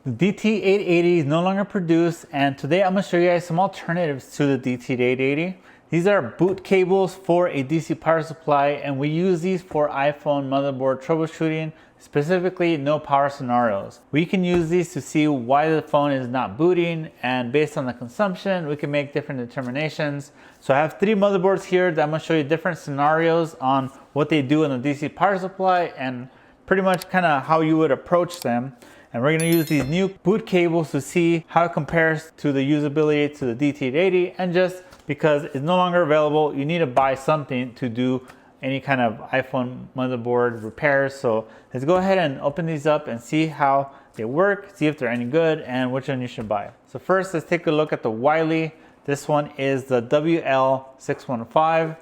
The DT880 is no longer produced, and today I'm going to show you guys some alternatives to the DT880. These are boot cables for a DC power supply, and we use these for iPhone motherboard troubleshooting, specifically no power scenarios. We can use these to see why the phone is not booting, and based on the consumption, we can make different determinations. So I have 3 motherboards here that I'm going to show you different scenarios on what they do in the DC power supply and pretty much kind of how you would approach them. And we're going to use these new boot cables to see how it compares to the usability to the DT880. And just because it's no longer available, you need to buy something to do any kind of iPhone motherboard repairs. So let's go ahead and open these up and see how they work, see if they're any good and which one you should buy. So first, let's take a look at the Wylie. This one is the WL-615.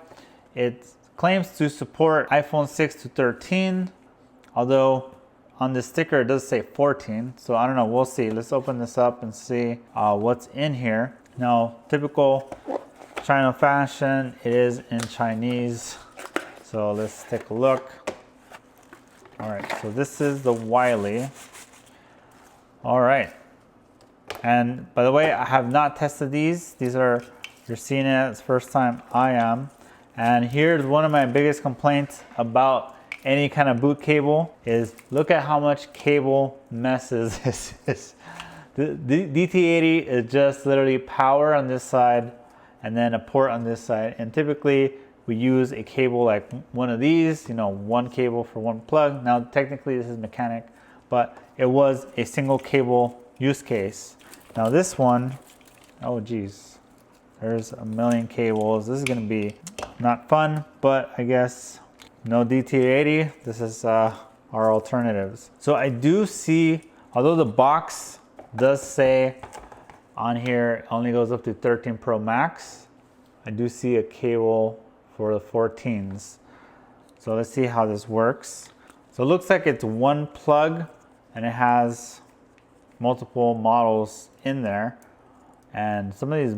It claims to support iPhone 6 to 13, although on the sticker it does say 14, so I don't know, we'll see. Let's open this up and see what's in here. Now, typical China fashion, it is in Chinese, so let's take a look. All right, so this is the Wylie. All right, and by the way, I have not tested these. These are, you're seeing it, it's the first time I am. And here's one of my biggest complaints about any kind of boot cable is look at how much cable messes this is. The DT80 is just literally power on this side and then a port on this side. And typically we use a cable like one of these, you know, one cable for one plug. Now technically this is mechanic, but it was a single cable use case. Now this one, oh geez, there's a million cables. This is gonna be not fun, but I guess no DT80, this is our alternatives. So I do see, although the box does say on here only goes up to 13 Pro Max, I do see a cable for the 14s. So let's see how this works. So it looks like it's one plug and it has multiple models in there. And some of these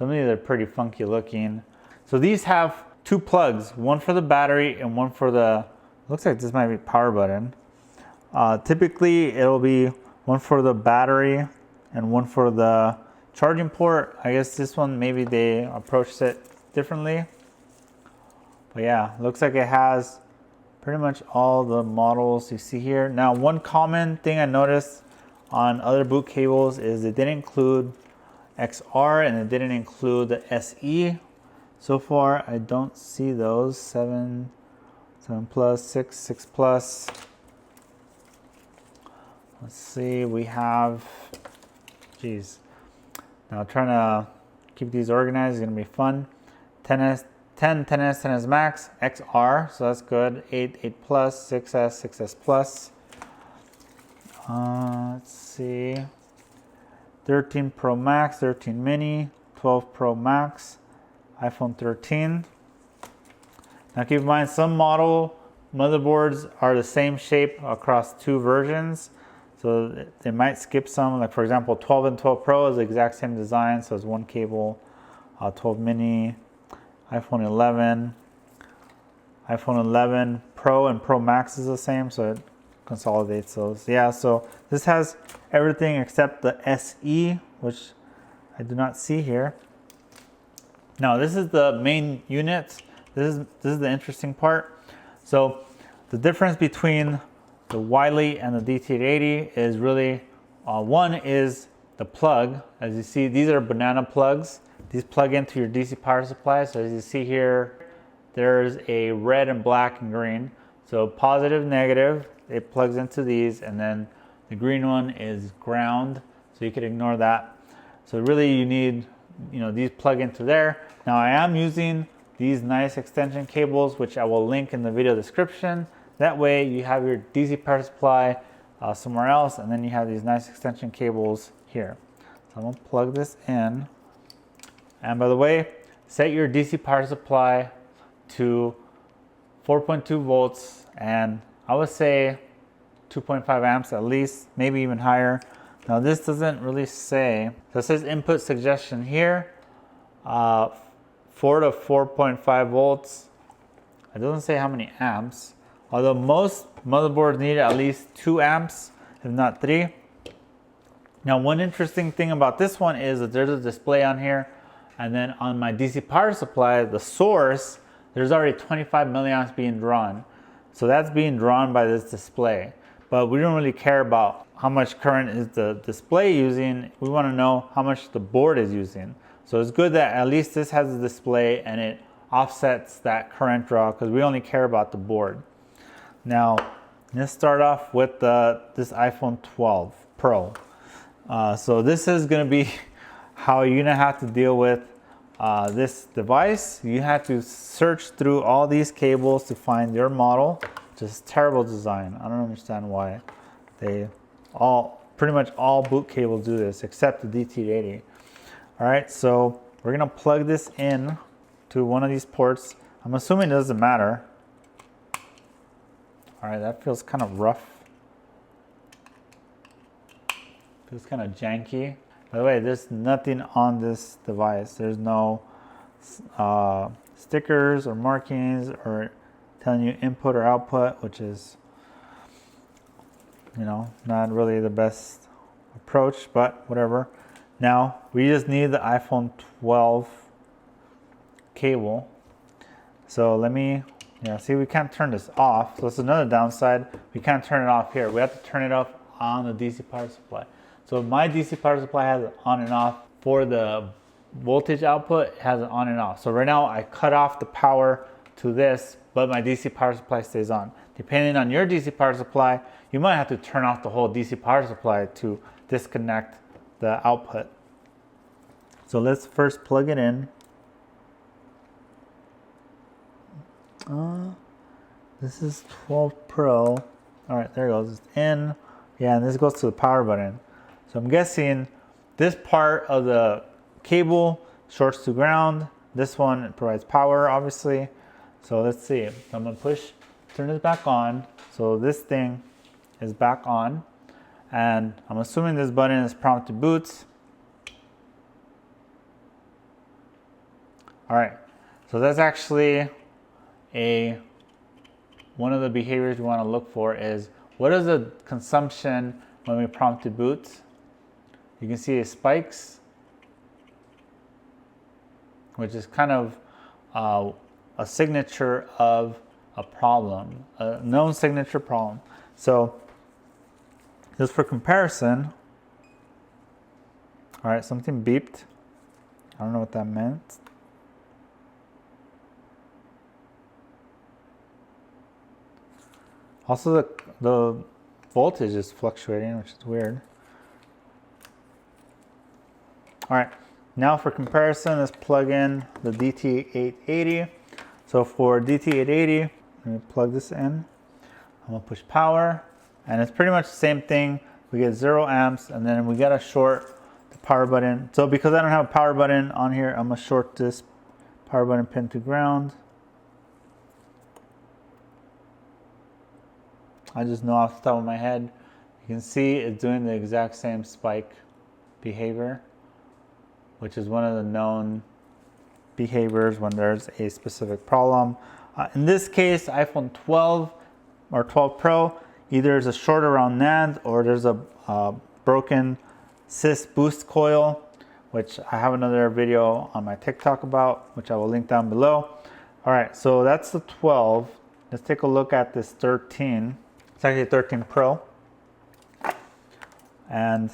are pretty funky looking. So these have 2 plugs, one for the battery and one for the, looks like this might be power button. Typically it'll be one for the battery and one for the charging port. I guess this one, maybe they approached it differently. But yeah, looks like it has pretty much all the models you see here. Now, one common thing I noticed on other boot cables is it didn't include XR and it didn't include the SE. So far, I don't see those. 7 plus, 6 plus. Let's see, we have, geez. Now trying to keep these organized is gonna be fun. 10S, 10S Max, XR, so that's good. 8 plus, 6S, 6S plus. Let's see. 13 Pro Max, 13 Mini, 12 Pro Max, iPhone 13. Now keep in mind, some model motherboards are the same shape across 2 versions. So they might skip some, like for example, 12 and 12 Pro is the exact same design. So it's one cable, 12 mini, iPhone 11, iPhone 11 Pro and Pro Max is the same. So it consolidates those. Yeah, so this has everything except the SE, which I do not see here. Now this is the main unit. This is the interesting part. So the difference between the Wylie and the DT880 is really, one is the plug. As you see, these are banana plugs. These plug into your DC power supply. So as you see here, there's a red and black and green. So positive, negative, it plugs into these, and then the green one is ground. So you could ignore that. So really you need, you know, these plug into there. Now I am using these nice extension cables, which I will link in the video description. That way you have your DC power supply somewhere else, and then you have these nice extension cables here. So I'm gonna plug this in. And by the way, set your DC power supply to 4.2 volts, and I would say 2.5 amps at least, maybe even higher. Now this doesn't really say, so it says input suggestion here, 4 to 4.5 volts. It doesn't say how many amps, although most motherboards need at least 2 amps, if not 3. Now, one interesting thing about this one is that there's a display on here, and then on my DC power supply, the source, there's already 25 milliamps being drawn. So that's being drawn by this display. But we don't really care about how much current is the display using. We want to know how much the board is using. So it's good that at least this has a display and it offsets that current draw, because we only care about the board. Now, let's start off with this iPhone 12 Pro. So this is going to be how you're going to have to deal with this device. You have to search through all these cables to find your model. Just terrible design. I don't understand why they pretty much all boot cables do this except the DT880. All right, so we're going to plug this in to one of these ports. I'm assuming it doesn't matter. All right, that feels kind of rough. Feels kind of janky. By the way, there's nothing on this device. There's no stickers or markings or telling you input or output, which is, you know, not really the best approach, but whatever. Now, we just need the iPhone 12 cable. So let me, see, we can't turn this off. So that's another downside. We can't turn it off here. We have to turn it off on the DC power supply. So my DC power supply has it on and off. For the voltage output, it has it on and off. So right now I cut off the power to this, but my DC power supply stays on. Depending on your DC power supply, you might have to turn off the whole DC power supply to disconnect the output. So let's first plug it in. This is 12 Pro. All right, there it goes. It's in. Yeah, and this goes to the power button. So I'm guessing this part of the cable shorts to ground. This one provides power, obviously. So let's see. I'm gonna turn this back on. So this thing is back on. And I'm assuming this button is prompt to boot. All right, so that's actually one of the behaviors we want to look for is what is the consumption when we prompt to boot. You can see it spikes, which is kind of a signature of a problem, a known signature problem. So just for comparison, all right, something beeped. I don't know what that meant. Also, the voltage is fluctuating, which is weird. All right, now for comparison, let's plug in the DT880. So for DT880, let me plug this in. I'm gonna push power, and it's pretty much the same thing. We get 0 amps, and then we gotta short the power button. So because I don't have a power button on here, I'm gonna short this power button pin to ground. I just know off the top of my head. You can see it's doing the exact same spike behavior, which is one of the known behaviors when there's a specific problem. In this case, iPhone 12 or 12 Pro, either there's a short around NAND or there's a broken sys boost coil, which I have another video on my TikTok about, which I will link down below. All right, so that's the 12. Let's take a look at this 13. It's actually 13 Pro. And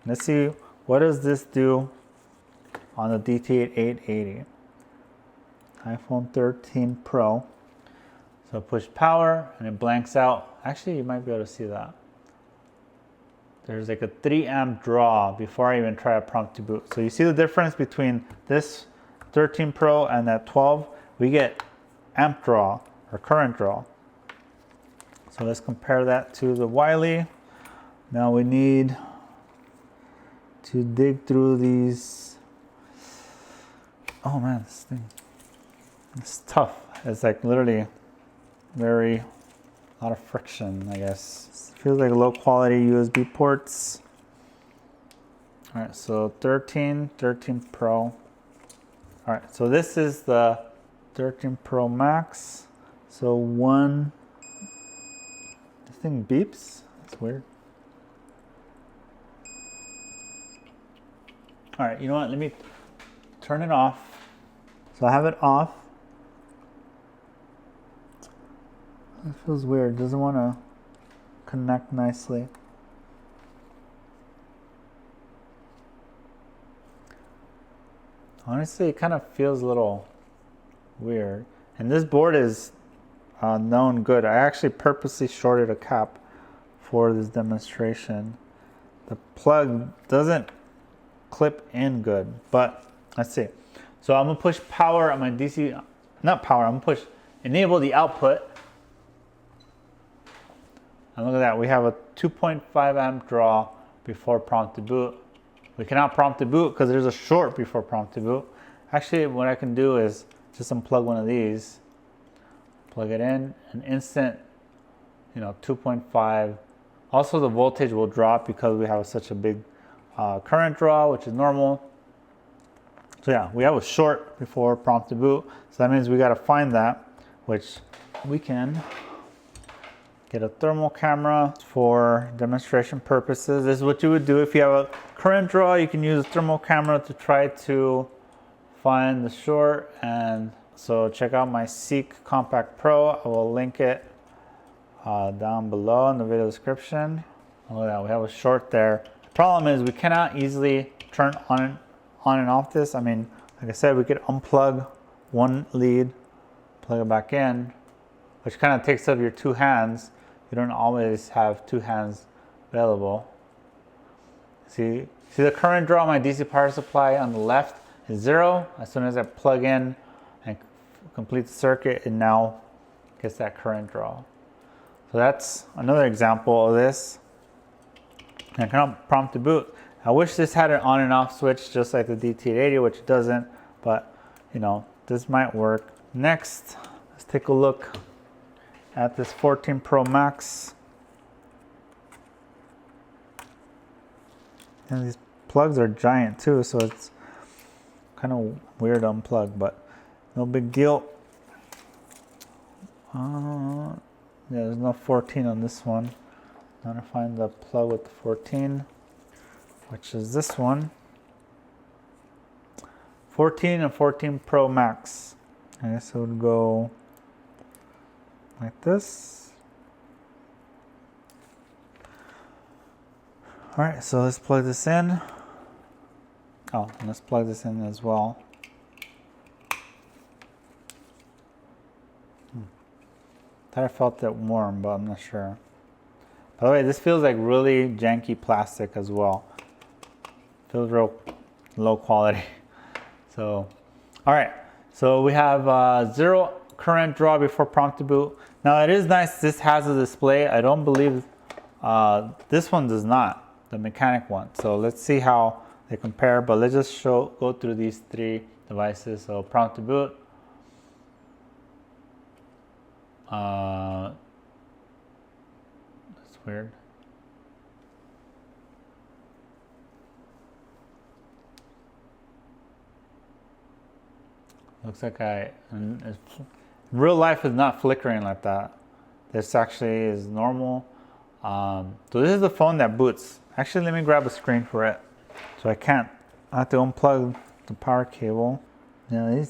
let's see, what does this do on the DT880? iPhone 13 Pro. So push power and it blanks out. Actually, you might be able to see that. There's like a 3 amp draw before I even try a prompt to boot. So you see the difference between this 13 Pro and that 12? We get amp draw or current draw. So let's compare that to the Wylie. Now we need to dig through these. Oh man, this thing, it's tough. It's like literally a lot of friction, I guess. It feels like low quality USB ports. All right, so 13 Pro. All right, so this is the 13 Pro Max. So this thing beeps. That's weird. All right, you know what? Let me turn it off. So I have it off. It feels weird. It doesn't want to connect nicely. Honestly, it kind of feels a little weird. And this board is known good. I actually purposely shorted a cap for this demonstration. The plug doesn't clip in good, but let's see. So I'm gonna push power on my DC, not power, I'm gonna push enable the output. And look at that, we have a 2.5 amp draw before prompt to boot. We cannot prompt to boot because there's a short before prompt to boot. Actually, what I can do is just unplug one of these, plug it in, an instant, 2.5. Also, the voltage will drop because we have such a big current draw, which is normal. So yeah, we have a short before prompt to boot. So that means we got to find that, which we can get a thermal camera for demonstration purposes. This is what you would do if you have a current draw. You can use a thermal camera to try to find the short. And so check out my Seek Compact Pro. I will link it down below in the video description. Look at that, we have a short there. The problem is we cannot easily turn on and off this. I mean, like I said, we could unplug one lead, plug it back in, which kind of takes up your two hands. You don't always have two hands available. See the current draw on my DC power supply on the left is 0. As soon as I plug in and complete the circuit, it now gets that current draw. So that's another example of this. And I cannot prompt to boot. I wish this had an on and off switch just like the DT880, which it doesn't, but this might work. Next, let's take a look at this 14 Pro Max. And these plugs are giant too, so it's kind of weird to unplug, but no big deal. Yeah, there's no 14 on this one. I'm gonna find the plug with the 14, which is this one. 14 and 14 Pro Max. I guess it would go like this. All right, so let's plug this in. Oh, and let's plug this in as well. Thought I felt it warm, but I'm not sure. By the way, this feels like really janky plastic as well. Feels real low quality. So, all right. So we have 0 current draw before prompt to boot. Now it is nice. This has a display. I don't believe this one does not, the mechanic one. So let's see how they compare. But let's just go through these 3 devices. So prompt to boot. That's weird. Looks like real life is not flickering like that. This actually is normal. So this is the phone that boots. Actually, let me grab a screen for it. So I have to unplug the power cable. Yeah,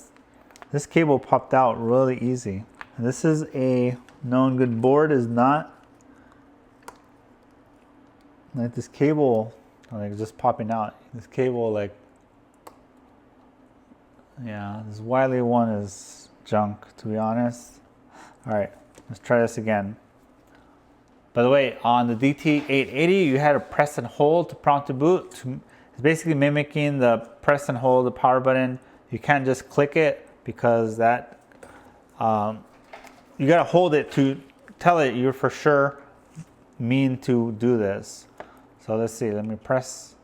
this cable popped out really easy. And this is a known good board, is not like this cable, like just popping out. This cable, like, yeah, this Wylie one is junk, to be honest. All right, let's try this again. By the way, on the DT880, you had to press and hold to prompt to boot. It's basically mimicking the press and hold the power button. You can't just click it because that, you gotta hold it to tell it you're for sure mean to do this. So let's see, let me press,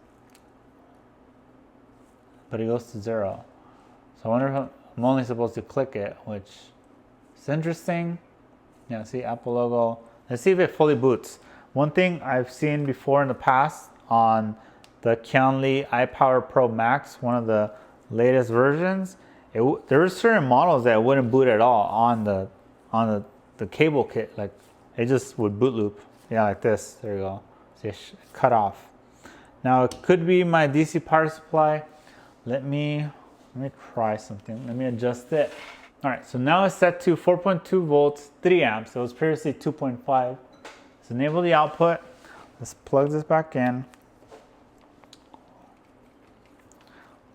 but it goes to 0. So I wonder if I'm only supposed to click it, which is interesting. Yeah, see Apple logo. Let's see if it fully boots. One thing I've seen before in the past on the Kionli iPower Pro Max, one of the latest versions, there were certain models that wouldn't boot at all on the cable kit. Like it just would boot loop. Yeah, like this. There you go. See, cut off. Now it could be my DC power supply. Let me try something. Let me adjust it. All right, so now it's set to 4.2 volts, 3 amps. It was previously 2.5. Let's enable the output. Let's plug this back in.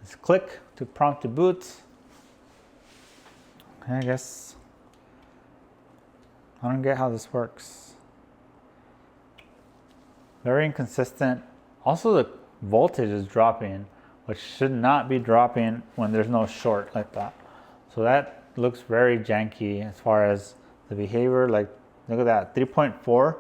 Let's click to prompt to boot. I guess I don't get how this works. Very inconsistent. Also, the voltage is dropping, which should not be dropping when there's no short like that. So that looks very janky as far as the behavior. Like, look at that, 3.4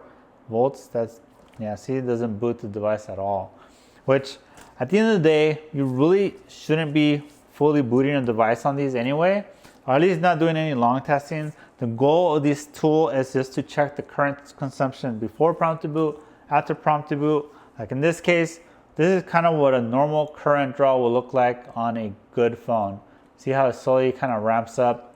volts. That's, yeah, see, it doesn't boot the device at all. Which, at the end of the day, you really shouldn't be fully booting a device on these anyway, or at least not doing any long testing. The goal of this tool is just to check the current consumption before prompt to boot, after prompt to boot. Like in this case, this is kind of what a normal current draw will look like on a good phone. See how it slowly kind of ramps up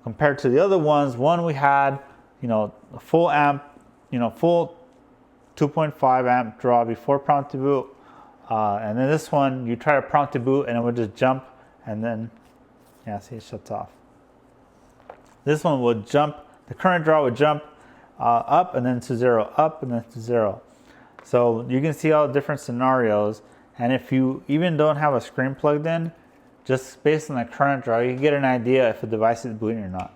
compared to the other ones. One we had, you know, a full amp, you know, full 2.5 amp draw before prompt to boot. And then this one, you try to prompt to boot and it would just jump and then, yeah, see, it shuts off. This one would jump, the current draw would jump up and then to zero, up and then to zero. So you can see all the different scenarios. And if you even don't have a screen plugged in, just based on the current draw, you can get an idea if the device is booting or not.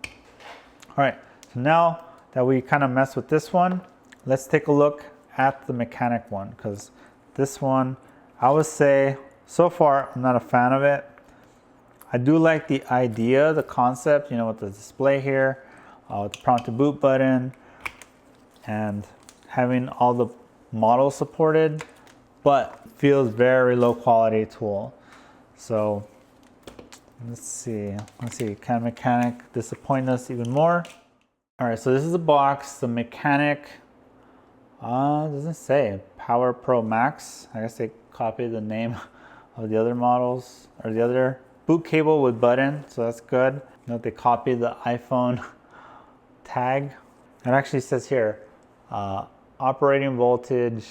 All right, so now that we kind of messed with this one, let's take a look at the mechanic one, because this one, I would say, so far, I'm not a fan of it. I do like the idea, the concept, you know, with the display here, with the prompt to boot button, and having all the models supported, but feels very low quality tool. So let's see, can mechanic disappoint us even more? All right, so this is the box. The mechanic doesn't say Power Pro Max. I guess they copied the name of the other models, or the other boot cable with button, so that's good. Note they copied the iPhone tag. It actually says here, operating voltage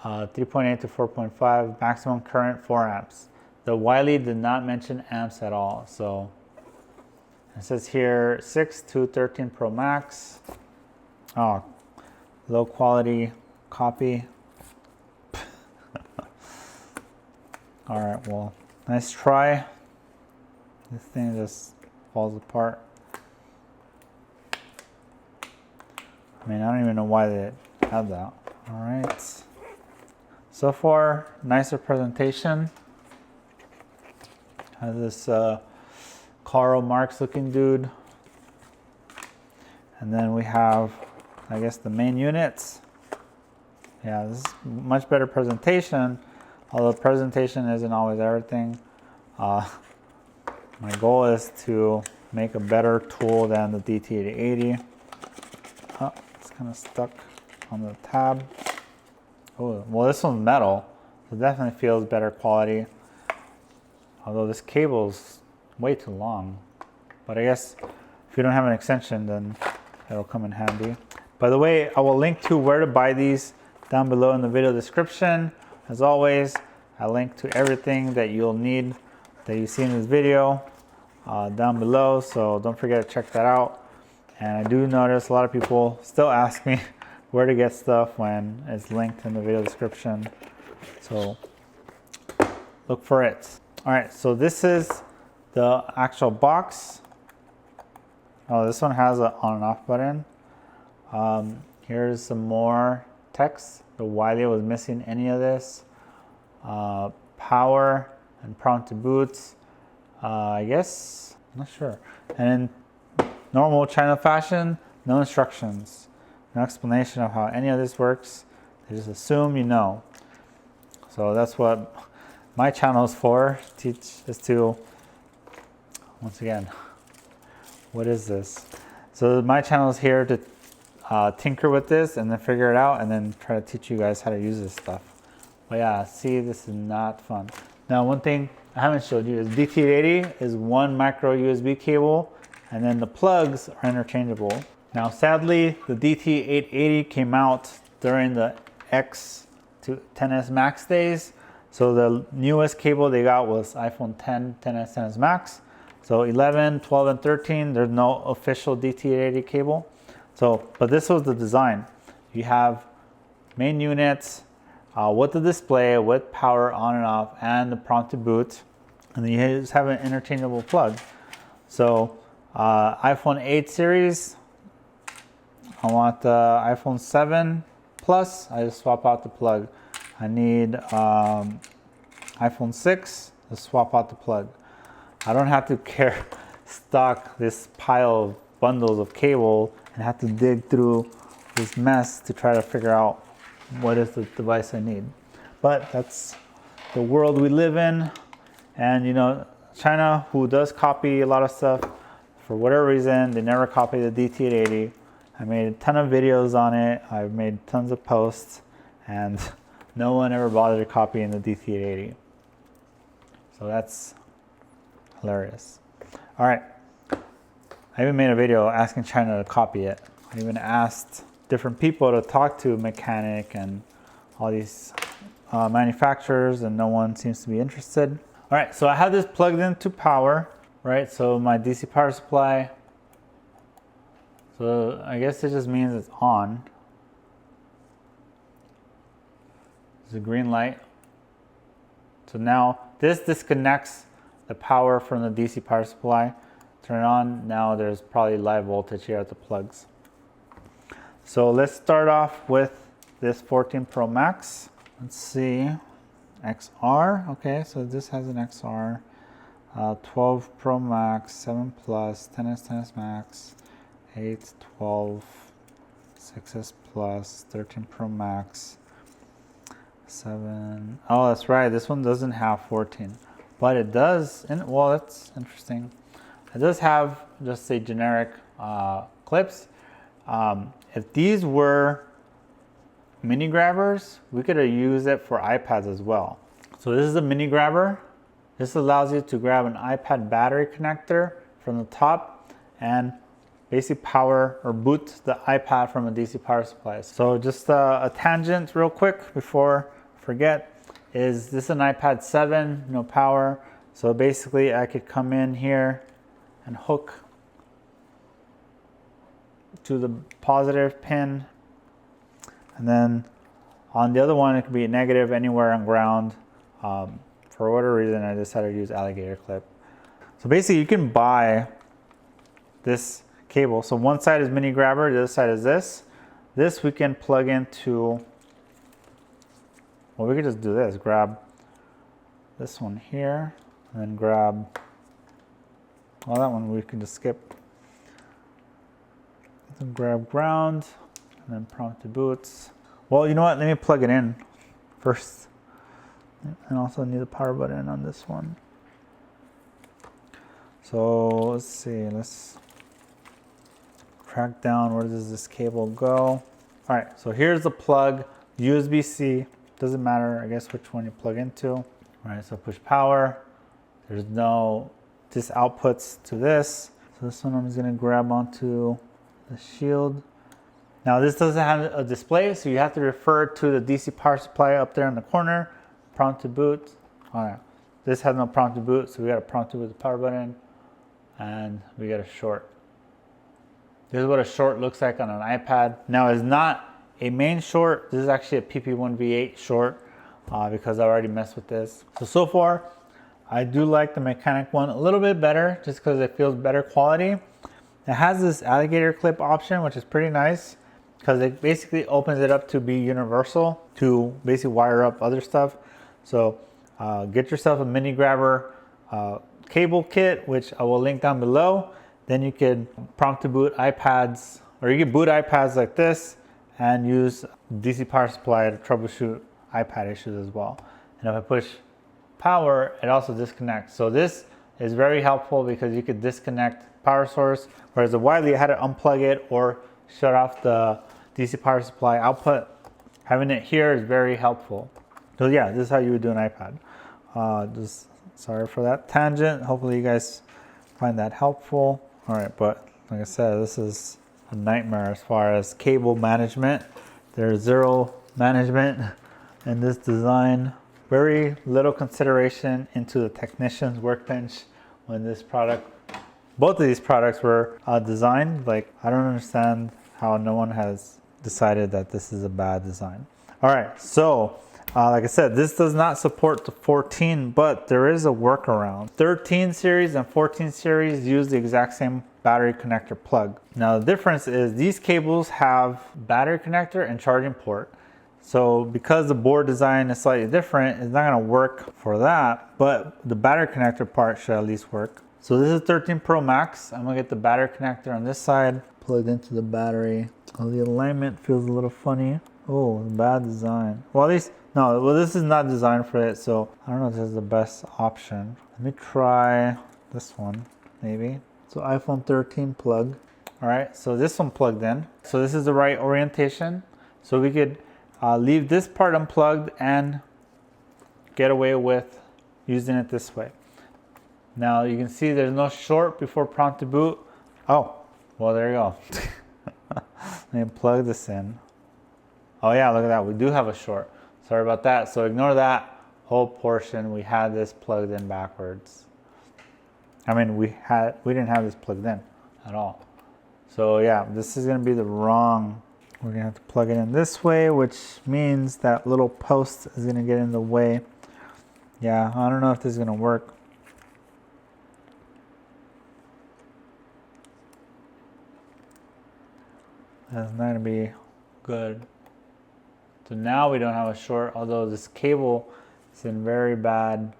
3.8 to 4.5, maximum current 4 amps. The Wylie did not mention amps at all, so it says here 6 to 13 Pro Max. Oh, low quality copy. All right, well, nice try. This thing just falls apart. I mean, I don't even know why they had that. All right. So far, nicer presentation. Has this Karl Marx looking dude. And then we have, I guess, the main units. Yeah, this is much better presentation, although presentation isn't always everything. My goal is to make a better tool than the DT880. Oh, it's kind of stuck on the tab. Oh, well, this one's metal, so it definitely feels better quality. Although this cable's way too long. But I guess if you don't have an extension, then it'll come in handy. By the way, I will link to where to buy these down below in the video description. As always, I link to everything that you'll need that you see in this video down below, so don't forget to check that out. And I do notice a lot of people still ask me where to get stuff when it's linked in the video description, so look for it. All right, so this is the actual box. Oh, this one has an on and off button. Here's some more text. The Wylie was missing any of this. Power and prompt to boot. I guess, I'm not sure. And in normal China fashion, no instructions, no explanation of how any of this works. They just assume you know. So that's what my channel is for, is to, once again, what is this? So my channel is here to tinker with this and then figure it out and then try to teach you guys how to use this stuff. But yeah, see, this is not fun. Now, one thing I haven't showed you is DT880 is one micro USB cable, and then the plugs are interchangeable. Now, sadly, the DT880 came out during the X to XS Max days. So the newest cable they got was iPhone 10, XS, XS Max. So 11, 12, and 13, there's no official DT880 cable. So, but this was the design. You have main units with the display, with power on and off, and the prompt to boot. And then you just have an interchangeable plug. So iPhone 8 series, I want the iPhone 7 Plus, I just swap out the plug. I need iPhone 6, just swap out the plug. I don't have to stock this pile of bundles of cable and have to dig through this mess to try to figure out what is the device I need. But that's the world we live in. And you know, China, who does copy a lot of stuff, for whatever reason, they never copy the DT880. I made a ton of videos on it. I've made tons of posts, and no one ever bothered copying the DT880. So that's hilarious. All right, I even made a video asking China to copy it. I even asked different people to talk to, mechanic and all these manufacturers, and no one seems to be interested. All right, so I have this plugged into power, right? So my DC power supply, so I guess it just means it's on. There's a green light. So now this disconnects the power from the DC power supply. Turn it on, now there's probably live voltage here at the plugs. So let's start off with this 14 Pro Max. Let's see, XR, okay, so this has an XR. 12 Pro Max, 7 Plus, 10S, 10S Max, 8, 12, 6S Plus, 13 Pro Max, 7. Oh, that's right, this one doesn't have 14, but it does, and well, that's interesting. It does have just a generic clips. If these were mini grabbers, we could have used it for iPads as well. So this is a mini grabber. This allows you to grab an iPad battery connector from the top and basically power or boot the iPad from a DC power supply. So just a tangent real quick before I forget, is this an iPad 7, no power. So basically I could come in here and hook to the positive pin, and then on the other one it could be negative anywhere on ground. For whatever reason I decided to use alligator clip. So basically you can buy this cable. So one side is mini grabber, the other side is this. This we can plug into, well, we could just do this, grab this one here, and then grab, well, that one we can just skip. Then grab ground, and then prompt to boots. Well, you know what, let me plug it in first. And also need the power button on this one. So let's see, let's track down where does this cable go. All right, so here's the plug, USB-C, doesn't matter, I guess, which one you plug into. All right, so push power. There's no outputs to this. So this one I'm just gonna grab onto the shield. Now this doesn't have a display, so you have to refer to the DC power supply up there in the corner. Prompt to boot. All right, this has no prompt to boot, so we got a prompt to boot the power button, and we got a short. This is what a short looks like on an iPad. Now it's not a main short, this is actually a PP1V8 short, because I already messed with this. So far, I do like the mechanic one a little bit better, just because it feels better quality. It has this alligator clip option, which is pretty nice, because it basically opens it up to be universal, to basically wire up other stuff. So get yourself a mini grabber cable kit, which I will link down below. Then you can prompt to boot iPads, or you can boot iPads like this and use DC power supply to troubleshoot iPad issues as well. And if I push power, it also disconnects. So this is very helpful because you could disconnect power source, whereas the Wylie I had to unplug it or shut off the DC power supply output. Having it here is very helpful. So yeah, this is how you would do an iPad. Just sorry for that tangent. Hopefully you guys find that helpful. All right, but like I said, this is a nightmare as far as cable management. There's zero management in this design. Very little consideration into the technician's workbench when this product, both of these products were designed. Like, I don't understand how no one has decided that this is a bad design. All right, so like I said, this does not support the 14, but there is a workaround. 13 series and 14 series use the exact same battery connector plug. Now the difference is these cables have battery connector and charging port. So because the board design is slightly different, it's not gonna work for that, but the battery connector part should at least work. So this is 13 Pro Max. I'm gonna get the battery connector on this side, plugged into the battery. Oh, the alignment feels a little funny. Oh, bad design. Well, at least, no, well, this is not designed for it, so I don't know if this is the best option. Let me try this one, maybe. So iPhone 13 plug. All right, so this one plugged in. So this is the right orientation. So we could leave this part unplugged and get away with using it this way. Now you can see there's no short before prompt to boot. Oh, well, there you go. Let me plug this in. Oh yeah, look at that, we do have a short. Sorry about that, so ignore that whole portion. We had this plugged in backwards. I mean, we didn't have this plugged in at all. So yeah, this is gonna be the wrong, we're gonna have to plug it in this way, which means that little post is gonna get in the way. Yeah, I don't know if this is gonna work. That's not gonna be good. So now we don't have a short, although this cable is in very bad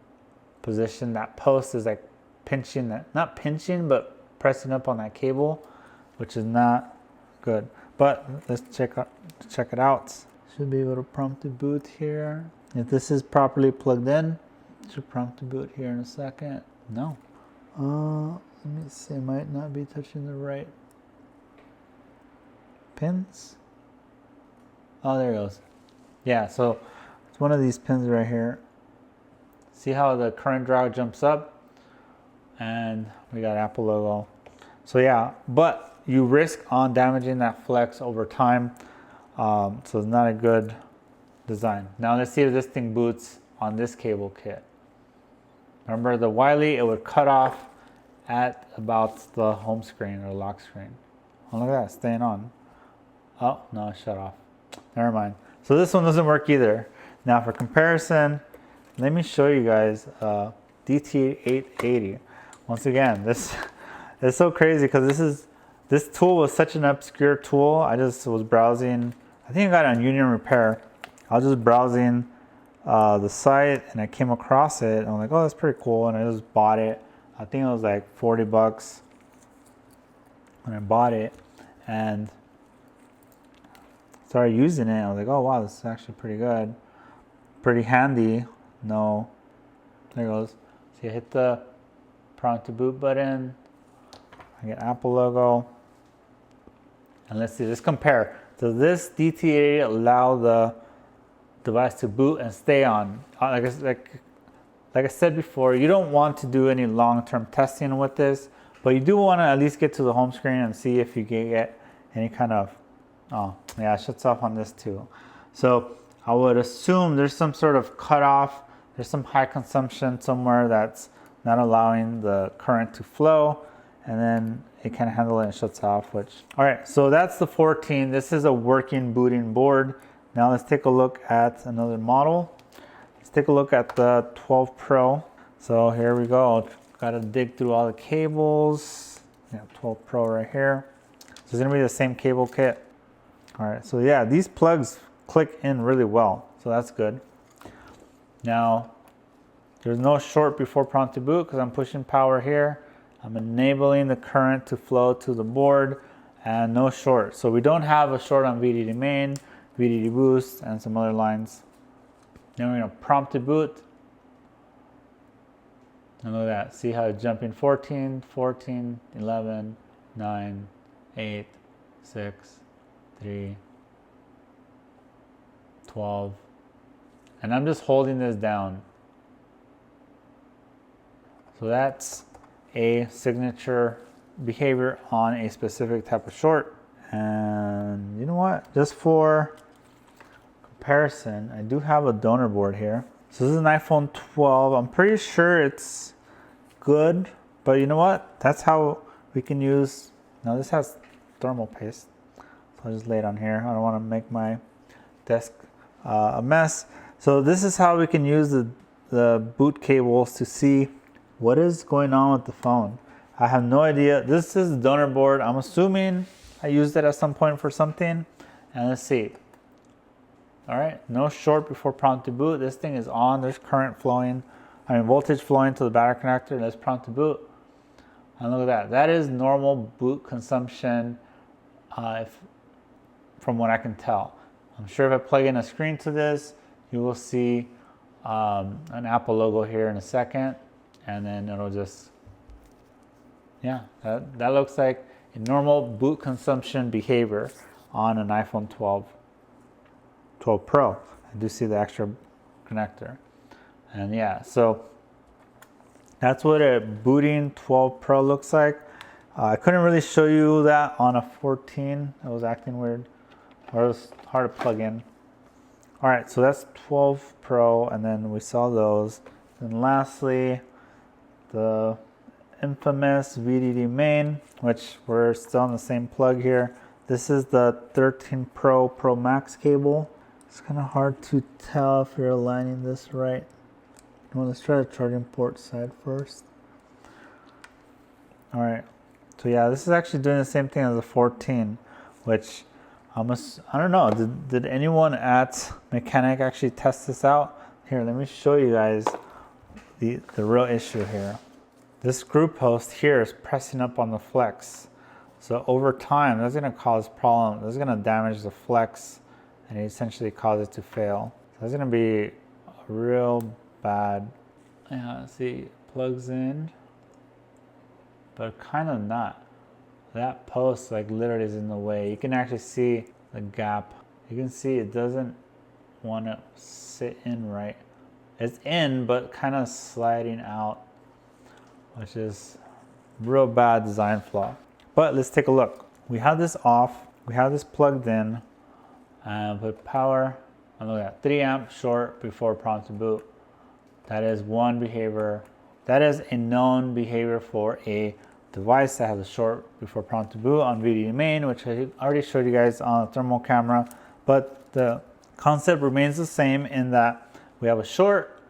position. That post is like pinching that, not pinching, but pressing up on that cable, which is not good. But let's check it out. Should be able to prompt to boot here. If this is properly plugged in, it should prompt to boot here in a second. No. Let me see, might not be touching the right pins. Oh, there it goes. Yeah, so it's one of these pins right here. See how the current draw jumps up? And we got Apple logo. So yeah, but you risk on damaging that flex over time. So it's not a good design. Now let's see if this thing boots on this cable kit. Remember the Wylie, it would cut off at about the home screen or lock screen. Oh, look at that, staying on. Oh, no, it shut off. Never mind. So this one doesn't work either. Now for comparison, let me show you guys DT880. Once again, this is so crazy because this tool was such an obscure tool. I just was browsing, I think I got it on Union Repair. I was just browsing the site and I came across it and I'm like, oh, that's pretty cool. And I just bought it. I think it was like 40 bucks when I bought it and started using it. I was like, oh wow, this is actually pretty good. Pretty handy. No, there it goes. So you hit the prompt to boot button. I get Apple logo. And let's see, let's compare. Does this DT880 allow the device to boot and stay on? Like I said before, you don't want to do any long-term testing with this, but you do want to at least get to the home screen and see if you can get any kind of, oh yeah, it shuts off on this too. So I would assume there's some sort of cutoff, there's some high consumption somewhere that's not allowing the current to flow, and then it can handle it and shuts off, which, all right, so that's the 14. This is a working booting board. Now let's take a look at another model. Let's take a look at the 12 Pro. So here we go. Got to dig through all the cables. Yeah, 12 Pro right here. So it's gonna be the same cable kit. All right, so yeah, these plugs click in really well, so that's good. Now, there's no short before prompt to boot because I'm pushing power here. I'm enabling the current to flow to the board and no short. So we don't have a short on VDD Main, VDD Boost, and some other lines. Then we're gonna prompt to boot. And look at that, see how it's jumping 14, 14, 11, 9, 8, 6, 3, 12. And I'm just holding this down. So that's a signature behavior on a specific type of short. And you know what? Just for comparison, I do have a donor board here. So this is an iPhone 12. I'm pretty sure it's good, but you know what? That's how we can use, now this has thermal paste. So I'll just lay it on here. I don't want to make my desk a mess. So this is how we can use the boot cables to see what is going on with the phone. I have no idea. This is the donor board. I'm assuming I used it at some point for something. And let's see. All right, no short before prompt to boot. This thing is on. There's current flowing. Voltage flowing to the battery connector. Let's prompt to boot. And look at that. That is normal boot consumption from what I can tell. I'm sure if I plug in a screen to this, you will see an Apple logo here in a second. And then it'll just, yeah, that looks like a normal boot consumption behavior on an iPhone 12 Pro. I do see the extra connector. And yeah, so that's what a booting 12 Pro looks like. I couldn't really show you that on a 14. It was acting weird, or it was hard to plug in. All right, so that's 12 Pro, and then we saw those. And lastly, the infamous VDD Main, which we're still on the same plug here. This is the 13 Pro Max cable. It's kind of hard to tell if you're aligning this right. Well, let's try the charging port side first. All right, so yeah, this is actually doing the same thing as the 14, which I don't know, did anyone at Mechanic actually test this out? Here, let me show you guys the real issue here. This screw post here is pressing up on the flex. So over time, that's gonna cause problems. That's gonna damage the flex and essentially cause it to fail. So that's gonna be a real bad. Yeah, see, plugs in, but kind of not. That post like literally is in the way. You can actually see the gap. You can see it doesn't want to sit in right. It's in, but kind of sliding out, which is real bad design flaw. But let's take a look. We have this off. We have this plugged in, and put power. And look at that, 3 amp short before prompt to boot. That is one behavior. That is a known behavior for a device that has a short before prompt to boot on VDD Main, which I already showed you guys on a thermal camera. But the concept remains the same in that we have a short.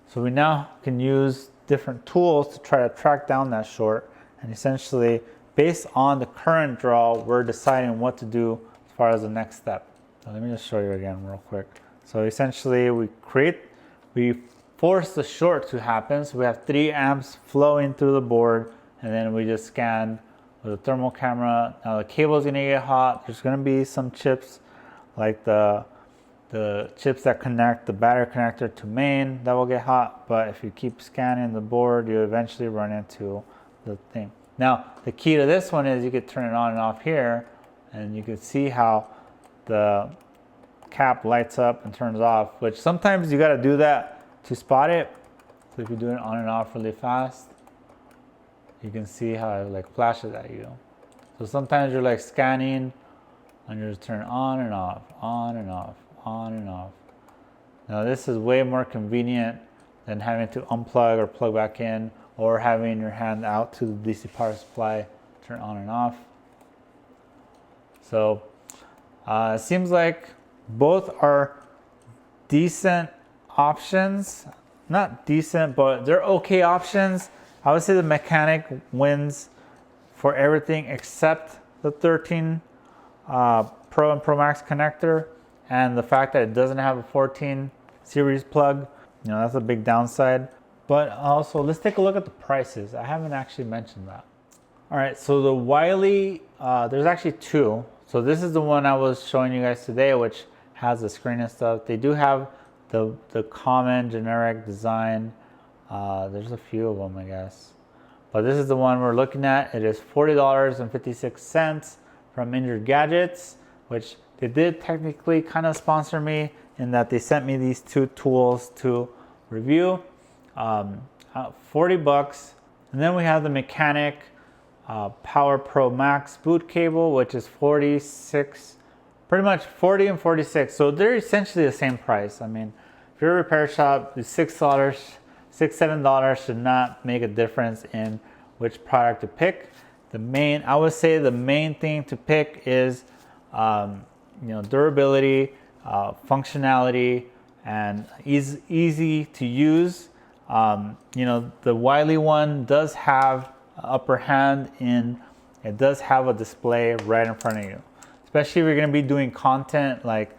So we now can use different tools to try to track down that short. And essentially, based on the current draw, we're deciding what to do as far as the next step. So let me just show you again real quick. So essentially, we force the short to happen. So we have 3 amps flowing through the board, and then we just scan with a thermal camera. Now the cable is gonna get hot. There's gonna be some chips, like the chips that connect the battery connector to main, that will get hot. But if you keep scanning the board, you eventually run into the thing. Now, the key to this one is you could turn it on and off here, and you can see how the cap lights up and turns off, which sometimes you gotta do that to spot it. So if you do it on and off really fast, you can see how it like flashes at you. So sometimes you're like scanning and you just turn on and off, on and off, on and off. Now this is way more convenient than having to unplug or plug back in, or having your hand out to the DC power supply, turn on and off. So it seems like both are decent options. Not decent, but they're okay options. I would say the Mechanic wins for everything except the 13 Pro and Pro Max connector, and the fact that it doesn't have a 14 series plug. You know, that's a big downside. But also, let's take a look at the prices. I haven't actually mentioned that. All right, so the Wylie, there's actually two. So this is the one I was showing you guys today, which has the screen and stuff. They do have the common generic design. There's a few of them, I guess. But this is the one we're looking at. It is $40.56 from Injured Gadgets, which they did technically kind of sponsor me in that they sent me these two tools to review. 40 bucks. And then we have the Mechanic Power Pro Max boot cable, which is $46 pretty much 40 and 46. So they're essentially the same price. I mean, if you're a repair shop, the $6, $7 should not make a difference in which product to pick. I would say the main thing to pick is, durability, functionality, and easy to use. The Wylie one does have upper hand in, it does have a display right in front of you. Especially if you're going to be doing content like,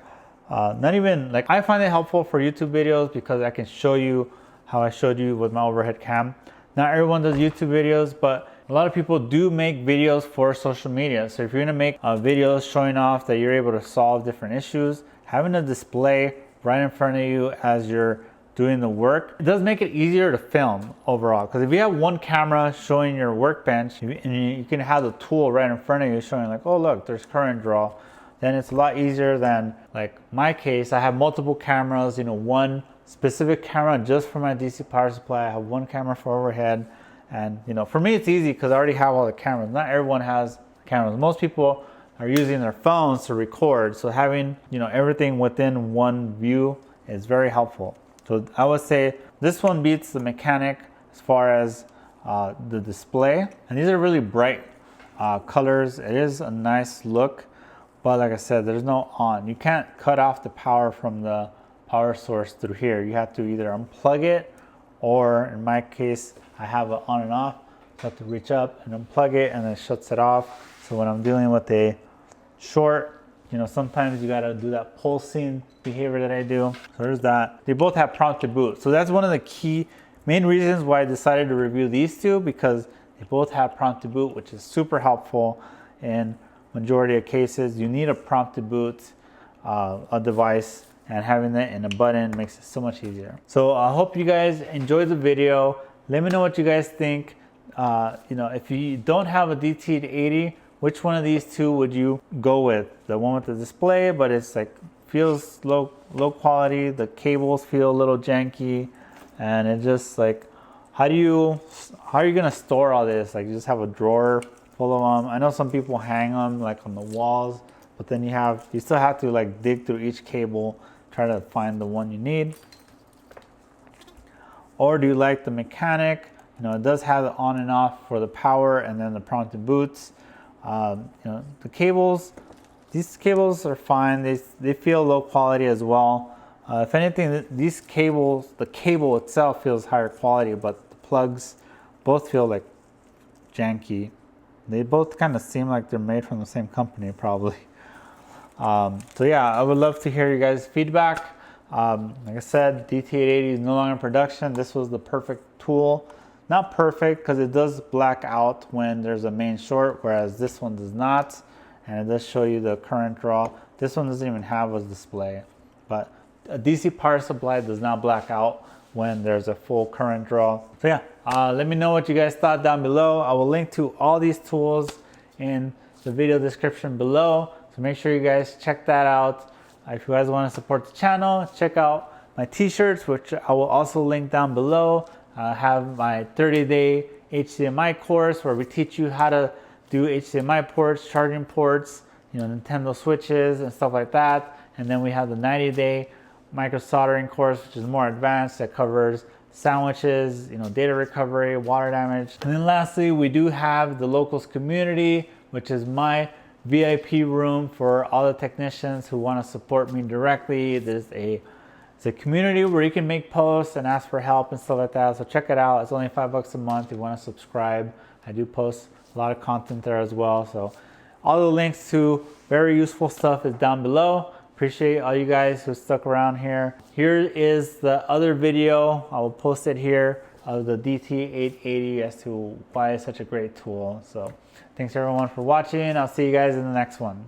I find it helpful for YouTube videos because I can show you how I showed you with my overhead cam. Not everyone does YouTube videos, but a lot of people do make videos for social media. So if you're gonna make videos showing off that you're able to solve different issues, having a display right in front of you as you're doing the work, it does make it easier to film overall. Because if you have one camera showing your workbench and you can have the tool right in front of you showing like, oh look, there's current draw, then it's a lot easier than like my case. I have multiple cameras, one specific camera just for my DC power supply. I have one camera for overhead. And for me it's easy because I already have all the cameras. Not everyone has cameras. Most people are using their phones to record. So having everything within one view is very helpful. So I would say this one beats the Mechanic as far as the display. And these are really bright colors. It is a nice look. But like I said, there's no on. You can't cut off the power from the power source through here. You have to either unplug it, or in my case, I have it on and off. So I have to reach up and unplug it, and it shuts it off. So when I'm dealing with a short, sometimes you gotta do that pulsing behavior that I do. So there's that. They both have prompted boot. So that's one of the main reasons why I decided to review these two, because they both have prompted boot, which is super helpful in majority of cases. You need a prompted boot a device, and having that in a button makes it so much easier. So I hope you guys enjoyed the video. Let me know what you guys think. If you don't have a DT880, which one of these two would you go with? The one with the display, but it's like feels low quality. The cables feel a little janky, and it just like, how are you gonna store all this? Like, you just have a drawer full of them. I know some people hang them like on the walls, but then you still have to like dig through each cable, try to find the one you need. Or do you like the Mechanic? It does have the on and off for the power, and then the prompted boots. The cables, these cables are fine. They feel low quality as well. If anything, these cables, the cable itself feels higher quality, but the plugs both feel like janky. They both kind of seem like they're made from the same company, probably. So yeah, I would love to hear you guys' feedback. Like I said, DT880 is no longer in production. This was the perfect tool. Not perfect, because it does black out when there's a main short, whereas this one does not. And it does show you the current draw. This one doesn't even have a display. But a DC power supply does not black out when there's a full current draw. So yeah, let me know what you guys thought down below. I will link to all these tools in the video description below. So make sure you guys check that out. If you guys want to support the channel, check out my t-shirts, which I will also link down below. I have my 30-day HDMI course where we teach you how to do HDMI ports, charging ports, Nintendo switches and stuff like that. And then we have the 90-day micro soldering course, which is more advanced, that covers sandwiches, data recovery, water damage. And then lastly, we do have the locals community, which is my VIP room for all the technicians who want to support me directly. It's a community where you can make posts and ask for help and stuff like that. So check it out. It's only $5 a month if you want to subscribe. I do post a lot of content there as well. So all the links to very useful stuff is down below. Appreciate all you guys who stuck around here. Here is the other video. I will post it here of the DT880 as to why it's such a great tool. So thanks everyone for watching. I'll see you guys in the next one.